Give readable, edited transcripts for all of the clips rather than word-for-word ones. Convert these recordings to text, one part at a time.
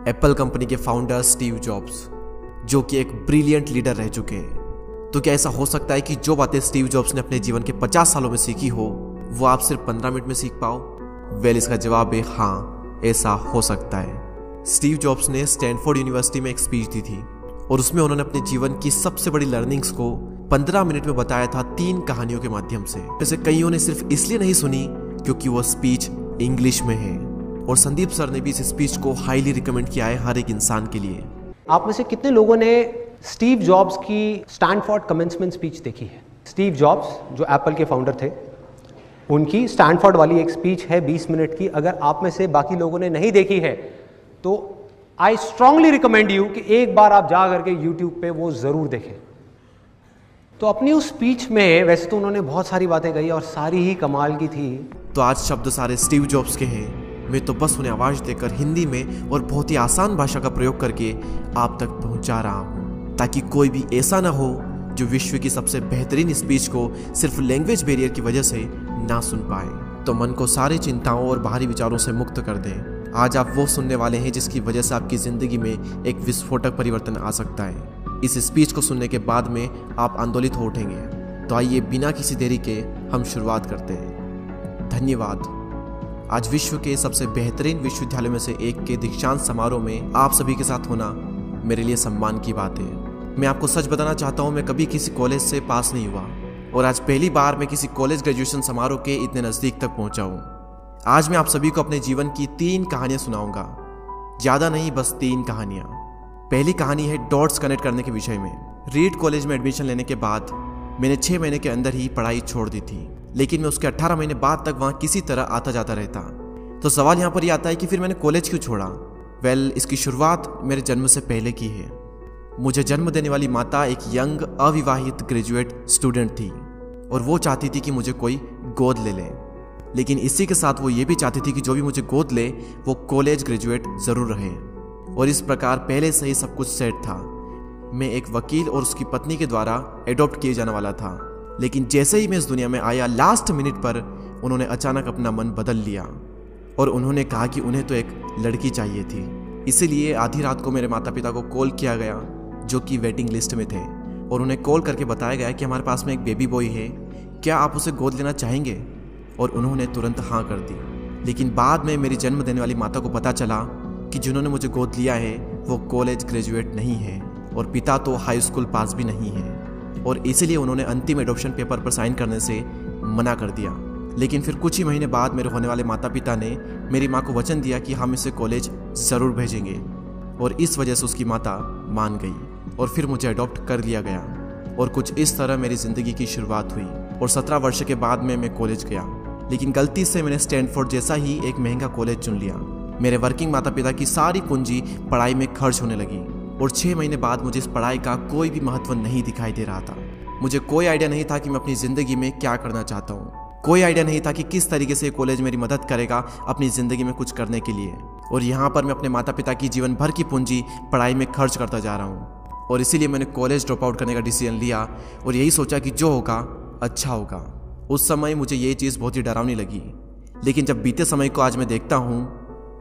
Apple company के founder Steve jobs, जो कि एक ब्रिलियंट लीडर रह चुके हैं। तो क्या ऐसा हो सकता है कि जो बातें स्टीव जॉब्स ने अपने जीवन के 50 सालों में सीखी हो वो आप सिर्फ 15 मिनट में सीख पाओ? वेल, इसका जवाब है हाँ, ऐसा हो सकता है। स्टीव जॉब्स ने स्टैनफोर्ड यूनिवर्सिटी में एक स्पीच दी थी और उसमें उन्होंने अपने जीवन की सबसे बड़ी लर्निंग्स को 15 मिनट में बताया था 3 कहानियों के माध्यम से। वैसे कईयों ने सिर्फ इसलिए नहीं सुनी क्योंकि वो स्पीच इंग्लिश में है, और संदीप सर ने भी इस स्पीच को हाईली रिकमेंड किया है हर एक इंसान के लिए। आप में से कितने लोगों ने स्टीव जॉब्स की स्टैनफोर्ड कमेंसमेंट स्पीच देखी है? स्टीव जॉब्स जो एप्पल के फाउंडर थे, उनकी स्टैनफोर्ड वाली एक स्पीच है 20 मिनट की। अगर आप में से बाकी लोगों ने नहीं देखी है तो आई स्ट्रांगली रिकमेंड यू कि एक बार आप जा करके यूट्यूब पे वो ज़रूर देखें। तो अपनी उस स्पीच में वैसे तो उन्होंने बहुत सारी बातें कही और सारी ही कमाल की थी। तो आज शब्द सारे स्टीव जॉब्स के हैं। मैं तो बस उन्हें आवाज़ देकर हिंदी में और बहुत ही आसान भाषा का प्रयोग करके आप तक पहुंचा रहा हूं, ताकि कोई भी ऐसा ना हो जो विश्व की सबसे बेहतरीन स्पीच को सिर्फ लैंग्वेज बैरियर की वजह से ना सुन पाए। तो मन को सारी चिंताओं और बाहरी विचारों से मुक्त कर दें। आज आप वो सुनने वाले हैं जिसकी वजह से आपकी ज़िंदगी में एक विस्फोटक परिवर्तन आ सकता है। इस स्पीच को सुनने के बाद में आप आंदोलित हो उठेंगे। तो आइए बिना किसी देरी के हम शुरुआत करते हैं। धन्यवाद। आज विश्व के सबसे बेहतरीन विश्वविद्यालय में से एक के दीक्षांत समारोह में आप सभी के साथ होना मेरे लिए सम्मान की बात है। मैं आपको सच बताना चाहता हूँ, मैं कभी किसी कॉलेज से पास नहीं हुआ और आज पहली बार मैं किसी कॉलेज ग्रेजुएशन समारोह के इतने नज़दीक तक पहुँचा हूँ। आज मैं आप सभी को अपने जीवन की 3 कहानियाँ सुनाऊंगा। ज़्यादा नहीं, बस 3 कहानियाँ। पहली कहानी है डॉट्स कनेक्ट करने के विषय में। रीड कॉलेज में एडमिशन लेने के बाद मैंने 6 महीने के अंदर ही पढ़ाई छोड़ दी थी, लेकिन मैं उसके 18 महीने बाद तक वहाँ किसी तरह आता जाता रहता। तो सवाल यहाँ पर यह आता है कि फिर मैंने कॉलेज क्यों छोड़ा? वेल, इसकी शुरुआत मेरे जन्म से पहले की है। मुझे जन्म देने वाली माता एक यंग अविवाहित ग्रेजुएट स्टूडेंट थी और वो चाहती थी कि मुझे कोई गोद ले ले, लेकिन इसी के साथ वो ये भी चाहती थी कि जो भी मुझे गोद ले वो कॉलेज ग्रेजुएट ज़रूर रहे। और इस प्रकार पहले से ही सब कुछ सेट था। मैं एक वकील और उसकी पत्नी के द्वारा एडॉप्ट किए जाने वाला था, लेकिन जैसे ही मैं इस दुनिया में आया, लास्ट मिनट पर उन्होंने अचानक अपना मन बदल लिया और उन्होंने कहा कि उन्हें तो एक लड़की चाहिए थी। इसीलिए आधी रात को मेरे माता पिता को कॉल किया गया, जो कि वेटिंग लिस्ट में थे, और उन्हें कॉल करके बताया गया कि हमारे पास में एक बेबी बॉय है, क्या आप उसे गोद लेना चाहेंगे? और उन्होंने तुरंत हाँ कर दी। लेकिन बाद में मेरी जन्म देने वाली माता को पता चला कि जिन्होंने मुझे गोद लिया है वो कॉलेज ग्रेजुएट नहीं है और पिता तो हाई स्कूल पास भी नहीं है, और इसीलिए उन्होंने अंतिम एडॉप्शन पेपर पर साइन करने से मना कर दिया। लेकिन फिर कुछ ही महीने बाद मेरे होने वाले माता पिता ने मेरी माँ को वचन दिया कि हम इसे कॉलेज ज़रूर भेजेंगे, और इस वजह से उसकी माता मान गई और फिर मुझे अडॉप्ट कर लिया गया। और कुछ इस तरह मेरी ज़िंदगी की शुरुआत हुई और 17 वर्ष के बाद में मैं कॉलेज गया। लेकिन गलती से मैंने स्टैनफोर्ड जैसा ही एक महंगा कॉलेज चुन लिया। मेरे वर्किंग माता पिता की सारी पूंजी पढ़ाई में खर्च होने लगी और 6 महीने बाद मुझे इस पढ़ाई का कोई भी महत्व नहीं दिखाई दे रहा था। मुझे कोई आइडिया नहीं था कि मैं अपनी ज़िंदगी में क्या करना चाहता हूँ। कोई आइडिया नहीं था कि किस तरीके से कॉलेज मेरी मदद करेगा अपनी ज़िंदगी में कुछ करने के लिए। और यहाँ पर मैं अपने माता पिता की जीवन भर की पूंजी पढ़ाई में खर्च करता जा रहा हूँ, और इसीलिए मैंने कॉलेज ड्रॉप आउट करने का डिसीजन लिया और यही सोचा कि जो होगा अच्छा होगा। उस समय मुझे ये चीज़ बहुत ही डरावनी लगी, लेकिन जब बीते समय को आज मैं देखता हूँ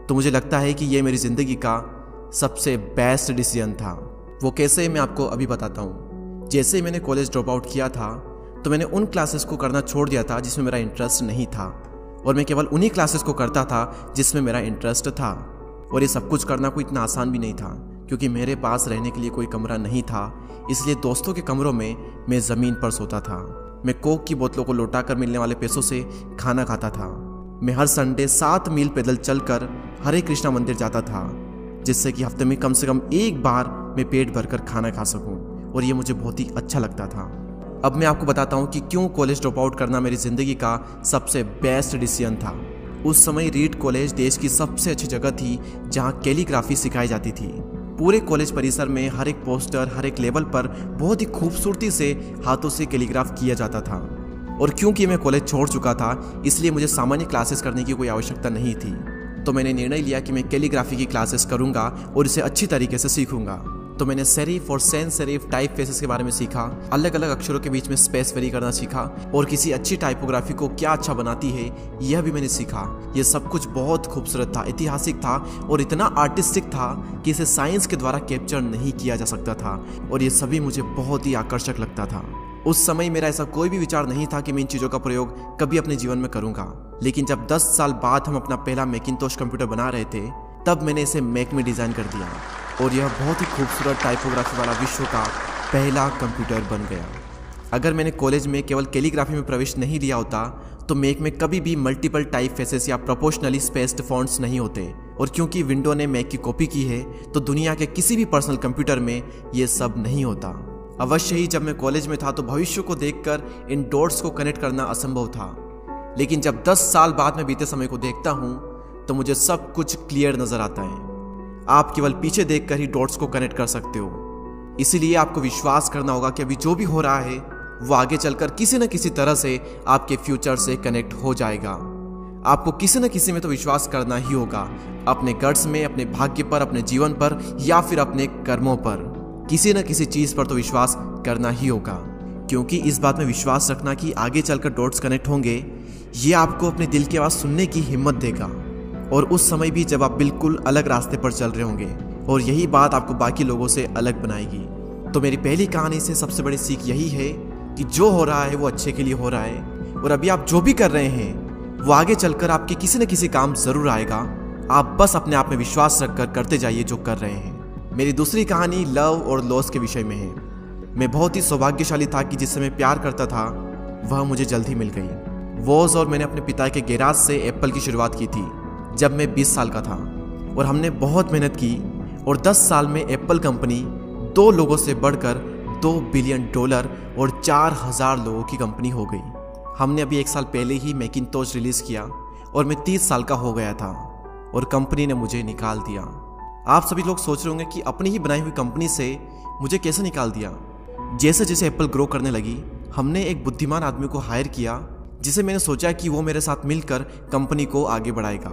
तो मुझे लगता है कि ये मेरी ज़िंदगी का सबसे बेस्ट डिसीजन था। वो कैसे, मैं आपको अभी बताता हूँ। जैसे ही मैंने कॉलेज ड्रॉप आउट किया था तो मैंने उन क्लासेस को करना छोड़ दिया था जिसमें मेरा इंटरेस्ट नहीं था, और मैं केवल उन्हीं क्लासेस को करता था जिसमें मेरा इंटरेस्ट था। और ये सब कुछ करना कोई इतना आसान भी नहीं था, क्योंकि मेरे पास रहने के लिए कोई कमरा नहीं था। इसलिए दोस्तों के कमरों में मैं ज़मीन पर सोता था। मैं कोक की बोतलों को लौटा कर मिलने वाले पैसों से खाना खाता था। मैं हर संडे 7 मील पैदल चलकर हरे कृष्णा मंदिर जाता था, जिससे कि हफ्ते में कम से कम एक बार मैं पेट भरकर खाना खा सकूं, और ये मुझे बहुत ही अच्छा लगता था। अब मैं आपको बताता हूँ कि क्यों कॉलेज ड्रॉप आउट करना मेरी ज़िंदगी का सबसे बेस्ट डिसीजन था। उस समय रीड कॉलेज देश की सबसे अच्छी जगह थी जहाँ कैलीग्राफी सिखाई जाती थी। पूरे कॉलेज परिसर में हर एक पोस्टर, हर एक लेवल पर बहुत ही खूबसूरती से हाथों से कैलीग्राफ किया जाता था। और क्योंकि मैं कॉलेज छोड़ चुका था, इसलिए मुझे सामान्य क्लासेस करने की कोई आवश्यकता नहीं थी। तो मैंने निर्णय लिया कि मैं कैलीग्राफी की क्लासेस करूँगा और इसे अच्छी तरीके से सीखूँगा। तो मैंने सेरिफ और सैंस सेरिफ टाइप फेसेस के बारे में सीखा, अलग अलग अक्षरों के बीच में स्पेस वेरी करना सीखा, और किसी अच्छी टाइपोग्राफी को क्या अच्छा बनाती है यह भी मैंने सीखा। यह सब कुछ बहुत खूबसूरत था, ऐतिहासिक था और इतना आर्टिस्टिक था कि इसे साइंस के द्वारा कैप्चर नहीं किया जा सकता था, और ये सभी मुझे बहुत ही आकर्षक लगता था। उस समय मेरा ऐसा कोई भी विचार नहीं था कि मैं इन चीज़ों का प्रयोग कभी अपने जीवन में करूंगा, लेकिन जब 10 साल बाद हम अपना पहला मैकिंटोश कंप्यूटर बना रहे थे तब मैंने इसे मैक में डिज़ाइन कर दिया, और यह बहुत ही खूबसूरत टाइपोग्राफी वाला विश्व का पहला कंप्यूटर बन गया। अगर मैंने कॉलेज में केवल कैलीग्राफी में प्रवेश नहीं लिया होता तो मैक में कभी भी मल्टीपल टाइप फेसेस या प्रोपोर्शनली स्पेस्ड फॉन्ट्स नहीं होते, और क्योंकि विंडो ने मैक की कॉपी की है तो दुनिया के किसी भी पर्सनल कंप्यूटर में ये सब नहीं होता। अवश्य ही जब मैं कॉलेज में था तो भविष्य को देखकर इन डॉट्स को कनेक्ट करना असंभव था, लेकिन जब 10 साल बाद में बीते समय को देखता हूँ तो मुझे सब कुछ क्लियर नजर आता है। आप केवल पीछे देखकर ही डॉट्स को कनेक्ट कर सकते हो, इसीलिए आपको विश्वास करना होगा कि अभी जो भी हो रहा है वो आगे चलकर किसी न किसी तरह से आपके फ्यूचर से कनेक्ट हो जाएगा। आपको किसी न किसी में तो विश्वास करना ही होगा, अपने गट्स में, अपने भाग्य पर, अपने जीवन पर, या फिर अपने कर्मों पर। किसी न किसी चीज पर तो विश्वास करना ही होगा, क्योंकि इस बात में विश्वास रखना कि आगे चलकर डॉट्स कनेक्ट होंगे, ये आपको अपने दिल की आवाज सुनने की हिम्मत देगा, और उस समय भी जब आप बिल्कुल अलग रास्ते पर चल रहे होंगे, और यही बात आपको बाकी लोगों से अलग बनाएगी। तो मेरी पहली कहानी से सबसे बड़ी सीख यही है कि जो हो रहा है वो अच्छे के लिए हो रहा है, और अभी आप जो भी कर रहे हैं वो आगे चलकर आपके किसी न किसी काम जरूर आएगा। आप बस अपने आप में विश्वास रखकर करते जाइए जो कर रहे हैं। मेरी दूसरी कहानी लव और लॉस के विषय में है। मैं बहुत ही सौभाग्यशाली था कि जिससे मैं प्यार करता था वह मुझे जल्द ही मिल गई। वॉज और मैंने अपने पिता के गैराज से एप्पल की शुरुआत की थी जब मैं 20 साल का था, और हमने बहुत मेहनत की, और 10 साल में एप्पल कंपनी 2 लोगों से बढ़कर $2 बिलियन और 4000 लोगों की कंपनी हो गई। हमने अभी 1 साल पहले ही मैकिंटोश रिलीज़ किया और मैं 30 साल का हो गया था, और कंपनी ने मुझे निकाल दिया। आप सभी लोग सोच रहे होंगे कि अपनी ही बनाई हुई कंपनी से मुझे कैसे निकाल दिया। जैसे जैसे एप्पल ग्रो करने लगी, हमने एक बुद्धिमान आदमी को हायर किया जिसे मैंने सोचा कि वो मेरे साथ मिलकर कंपनी को आगे बढ़ाएगा।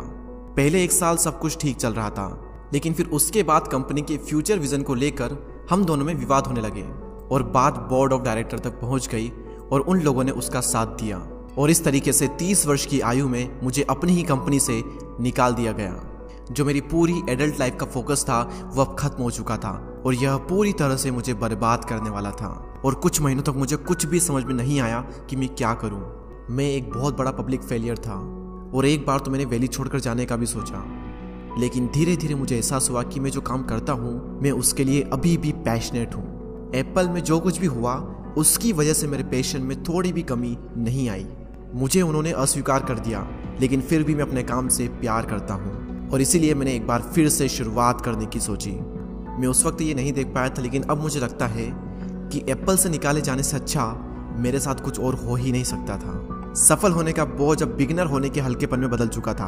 पहले 1 साल सब कुछ ठीक चल रहा था, लेकिन फिर उसके बाद कंपनी के फ्यूचर विजन को लेकर हम दोनों में विवाद होने लगे, और बात बोर्ड ऑफ डायरेक्टर तक पहुंच गई, और उन लोगों ने उसका साथ दिया, और इस तरीके से 30 वर्ष की आयु में मुझे अपनी ही कंपनी से निकाल दिया गया। जो मेरी पूरी एडल्ट लाइफ का फोकस था वो अब खत्म हो चुका था, और यह पूरी तरह से मुझे बर्बाद करने वाला था, और कुछ महीनों तक मुझे कुछ भी समझ में नहीं आया कि मैं क्या करूं। मैं एक बहुत बड़ा पब्लिक फेलियर था, और एक बार तो मैंने वैली छोड़कर जाने का भी सोचा, लेकिन धीरे धीरे मुझे एहसास हुआ कि मैं जो काम करता हूँ मैं उसके लिए अभी भी पैशनेट हूँ। एप्पल में जो कुछ भी हुआ उसकी वजह से मेरे पैशन में थोड़ी भी कमी नहीं आई। मुझे उन्होंने अस्वीकार कर दिया, लेकिन फिर भी मैं अपने काम से प्यार करता हूँ, और इसीलिए मैंने एक बार फिर से शुरुआत करने की सोची। मैं उस वक्त ये नहीं देख पाया था, लेकिन अब मुझे लगता है कि एप्पल से निकाले जाने से अच्छा मेरे साथ कुछ और हो ही नहीं सकता था। सफल होने का बोझ अब बिगिनर होने के हल्केपन में बदल चुका था।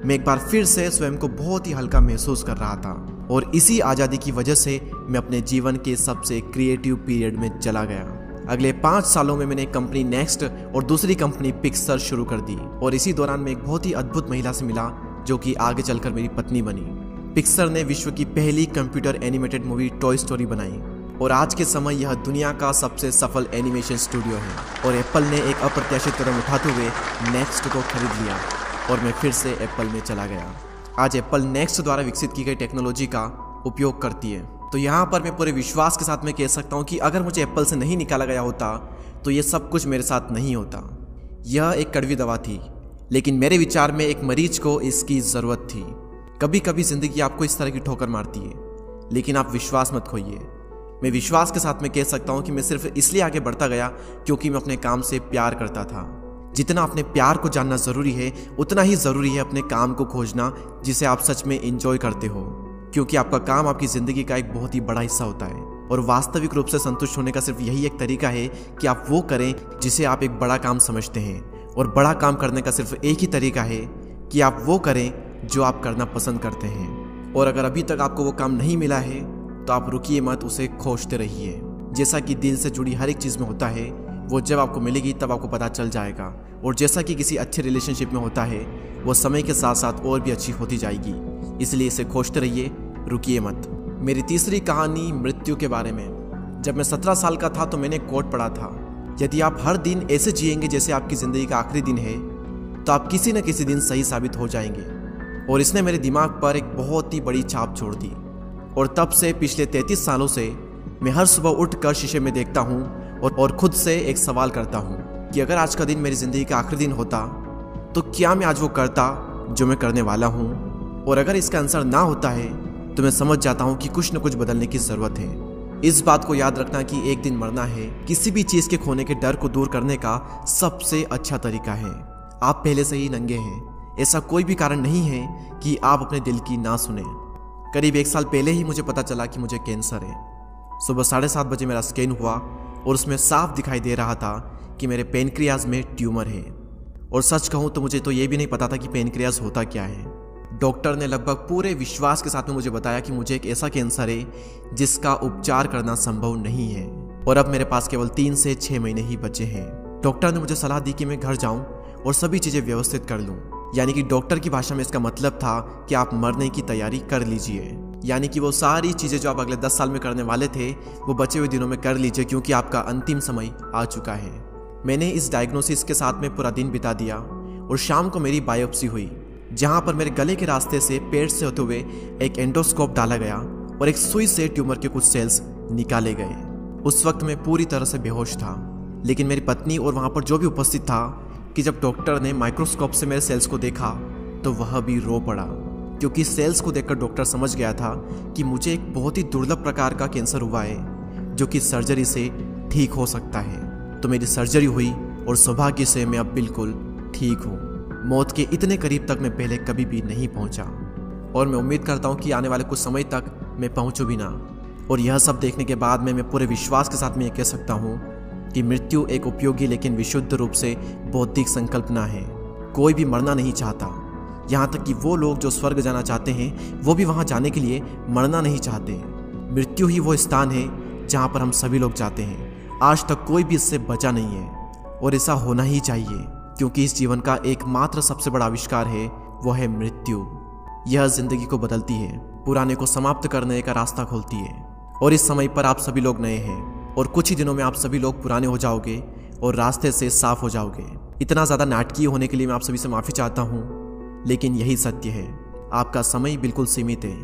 मैं एक बार फिर से स्वयं को बहुत ही हल्का महसूस कर रहा था, और इसी आज़ादी की वजह से मैं अपने जीवन के सबसे क्रिएटिव पीरियड में चला गया। अगले 5 सालों में मैंने एक कंपनी नेक्स्ट और दूसरी कंपनी पिक्सर शुरू कर दी, और इसी दौरान मैं एक बहुत ही अद्भुत महिला से मिला जो कि आगे चलकर मेरी पत्नी बनी। पिक्सर ने विश्व की पहली computer animated movie toy story बनाई, और आज के समय यह दुनिया का सबसे सफल एनिमेशन स्टूडियो है। और एप्पल ने एक अप्रत्याशित कदम उठाते हुए नेक्स्ट को खरीद लिया, और मैं फिर से एप्पल में चला गया। आज एप्पल नेक्स्ट द्वारा विकसित की गई टेक्नोलॉजी का उपयोग करती है। तो यहाँ पर मैं पूरे विश्वास के साथ में कह सकता हूँ कि अगर मुझे एप्पल से नहीं निकाला गया होता तो ये सब कुछ मेरे साथ नहीं होता। यह एक कड़वी दवा थी, लेकिन मेरे विचार में एक मरीज को इसकी ज़रूरत थी। कभी कभी ज़िंदगी आपको इस तरह की ठोकर मारती है, लेकिन आप विश्वास मत खोइए। मैं विश्वास के साथ में कह सकता हूँ कि मैं सिर्फ इसलिए आगे बढ़ता गया क्योंकि मैं अपने काम से प्यार करता था। जितना अपने प्यार को जानना ज़रूरी है, उतना ही ज़रूरी है अपने काम को खोजना जिसे आप सच में एंजॉय करते हो, क्योंकि आपका काम आपकी ज़िंदगी का एक बहुत ही बड़ा हिस्सा होता है। और वास्तविक रूप से संतुष्ट होने का सिर्फ यही एक तरीका है कि आप वो करें जिसे आप एक बड़ा काम समझते हैं, और बड़ा काम करने का सिर्फ एक ही तरीका है कि आप वो करें जो आप करना पसंद करते हैं। और अगर अभी तक आपको वो काम नहीं मिला है तो आप रुकिए मत, उसे खोजते रहिए। जैसा कि दिल से जुड़ी हर एक चीज़ में होता है, वो जब आपको मिलेगी तब आपको पता चल जाएगा। और जैसा कि किसी अच्छे रिलेशनशिप में होता है, वो समय के साथ साथ और भी अच्छी होती जाएगी। इसलिए इसे खोजते रहिए, रुकिए मत। मेरी तीसरी कहानी मृत्यु के बारे में। जब मैं 17 साल का था तो मैंने कोट पढ़ा था, यदि आप हर दिन ऐसे जिएंगे जैसे आपकी ज़िंदगी का आखिरी दिन है तो आप किसी न किसी दिन सही साबित हो जाएंगे। और इसने मेरे दिमाग पर एक बहुत ही बड़ी छाप छोड़ दी। और तब से पिछले 33 सालों से मैं हर सुबह उठकर शीशे में देखता हूँ और खुद से एक सवाल करता हूँ कि अगर आज का दिन मेरी ज़िंदगी का आखिरी दिन होता तो क्या मैं आज वो करता जो मैं करने वाला हूँ। और अगर इसका आंसर ना होता है तो मैं समझ जाता हूँ कि कुछ न कुछ बदलने की ज़रूरत है। इस बात को याद रखना कि एक दिन मरना है किसी भी चीज़ के खोने के डर को दूर करने का सबसे अच्छा तरीका है। आप पहले से ही नंगे हैं, ऐसा कोई भी कारण नहीं है कि आप अपने दिल की ना सुने। करीब 1 साल पहले ही मुझे पता चला कि मुझे कैंसर है। सुबह 7:30 बजे मेरा स्कैन हुआ और उसमें साफ दिखाई दे रहा था कि मेरे पेनक्रियाज में ट्यूमर है। और सच कहूँ तो मुझे तो ये भी नहीं पता था कि पेनक्रियाज होता क्या है। डॉक्टर ने लगभग पूरे विश्वास के साथ में मुझे बताया कि मुझे एक ऐसा कैंसर है जिसका उपचार करना संभव नहीं है और अब मेरे पास केवल 3 से 6 महीने ही बचे हैं। डॉक्टर ने मुझे सलाह दी कि मैं घर जाऊं और सभी चीज़ें व्यवस्थित कर लूं। यानी कि डॉक्टर की भाषा में इसका मतलब था कि आप मरने की तैयारी कर लीजिए। यानी कि वो सारी चीज़ें जो आप अगले 10 साल में करने वाले थे वो बचे हुए दिनों में कर लीजिए, क्योंकि आपका अंतिम समय आ चुका है। मैंने इस डायग्नोसिस के साथ में पूरा दिन बिता दिया और शाम को मेरी बायोप्सी हुई, जहाँ पर मेरे गले के रास्ते से पेट से होते हुए एक एंडोस्कोप डाला गया और एक सुई से ट्यूमर के कुछ सेल्स निकाले गए। उस वक्त मैं पूरी तरह से बेहोश था, लेकिन मेरी पत्नी और वहाँ पर जो भी उपस्थित था कि जब डॉक्टर ने माइक्रोस्कोप से मेरे सेल्स को देखा तो वह भी रो पड़ा, क्योंकि सेल्स को देखकर डॉक्टर समझ गया था कि मुझे एक बहुत ही दुर्लभ प्रकार का कैंसर हुआ है जो कि सर्जरी से ठीक हो सकता है। तो मेरी सर्जरी हुई और सौभाग्य से मैं अब बिल्कुल ठीक हूँ। मौत के इतने करीब तक मैं पहले कभी भी नहीं पहुँचा और मैं उम्मीद करता हूँ कि आने वाले कुछ समय तक मैं पहुँचूँ भी ना। और यह सब देखने के बाद मैं पूरे विश्वास के साथ में यह कह सकता हूँ कि मृत्यु एक उपयोगी लेकिन विशुद्ध रूप से बौद्धिक संकल्पना है। कोई भी मरना नहीं चाहता, यहाँ तक कि वो लोग जो स्वर्ग जाना चाहते हैं वो भी वहाँ जाने के लिए मरना नहीं चाहते। मृत्यु ही वो स्थान है जहाँ पर हम सभी लोग जाते हैं। आज तक कोई भी इससे बचा नहीं है और ऐसा होना ही चाहिए, क्योंकि इस जीवन का एकमात्र सबसे बड़ा आविष्कार है वो है मृत्यु। यह जिंदगी को बदलती है, पुराने को समाप्त करने का रास्ता खोलती है। और इस समय पर आप सभी लोग नए हैं और कुछ ही दिनों में आप सभी लोग पुराने हो जाओगे और रास्ते से साफ हो जाओगे। इतना ज़्यादा नाटकीय होने के लिए मैं आप सभी से माफ़ी चाहता हूँ, लेकिन यही सत्य है। आपका समय बिल्कुल सीमित है,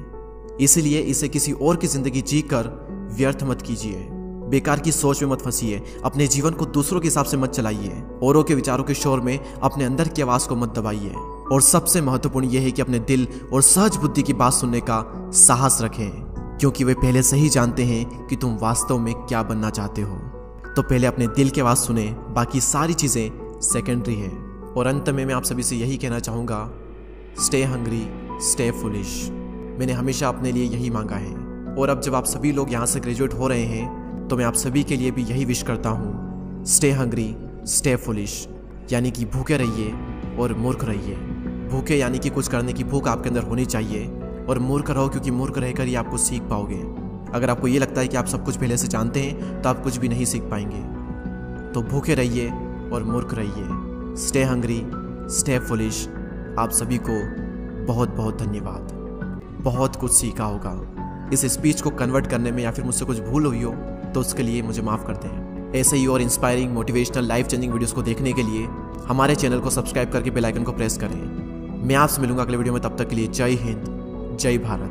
इसलिए इसे किसी और की ज़िंदगी जीकर व्यर्थ मत कीजिए। बेकार की सोच में मत फंसिए, अपने जीवन को दूसरों के हिसाब से मत चलाइए, औरों के विचारों के शोर में अपने अंदर की आवाज़ को मत दबाइए। और सबसे महत्वपूर्ण यह है कि अपने दिल और सहज बुद्धि की बात सुनने का साहस रखें, क्योंकि वे पहले से ही जानते हैं कि तुम वास्तव में क्या बनना चाहते हो। तो पहले अपने दिल की आवाज़ सुने, बाकी सारी चीज़ें सेकेंडरी है। और अंत में मैं आप सभी से यही कहना चाहूँगा, स्टे हंग्री, स्टे फुलिश। मैंने हमेशा अपने लिए यही मांगा है और अब जब आप सभी लोग यहाँ से ग्रेजुएट हो रहे हैं तो मैं आप सभी के लिए भी यही विश करता हूँ, स्टे हंग्री, स्टे फुलिश। यानी कि भूखे रहिए और मूर्ख रहिए। भूखे यानी कि कुछ करने की भूख आपके अंदर होनी चाहिए, और मूर्ख रहो क्योंकि मूर्ख रहकर ही आप कुछ सीख पाओगे। अगर आपको ये लगता है कि आप सब कुछ पहले से जानते हैं तो आप कुछ भी नहीं सीख पाएंगे। तो भूखे रहिए और मूर्ख रहिए। Stay hungry, stay foolish. आप सभी को बहुत बहुत धन्यवाद। बहुत कुछ सीखा होगा। इस स्पीच को कन्वर्ट करने में या फिर मुझसे कुछ भूल हुई हो तो उसके लिए मुझे माफ़ कर दें। ऐसे ही और inspiring, motivational, life changing videos को देखने के लिए हमारे चैनल को सब्सक्राइब करके बेल आइकन को प्रेस करें। मैं आपसे मिलूंगा अगले वीडियो में, तब तक के लिए जय हिंद, जय भारत।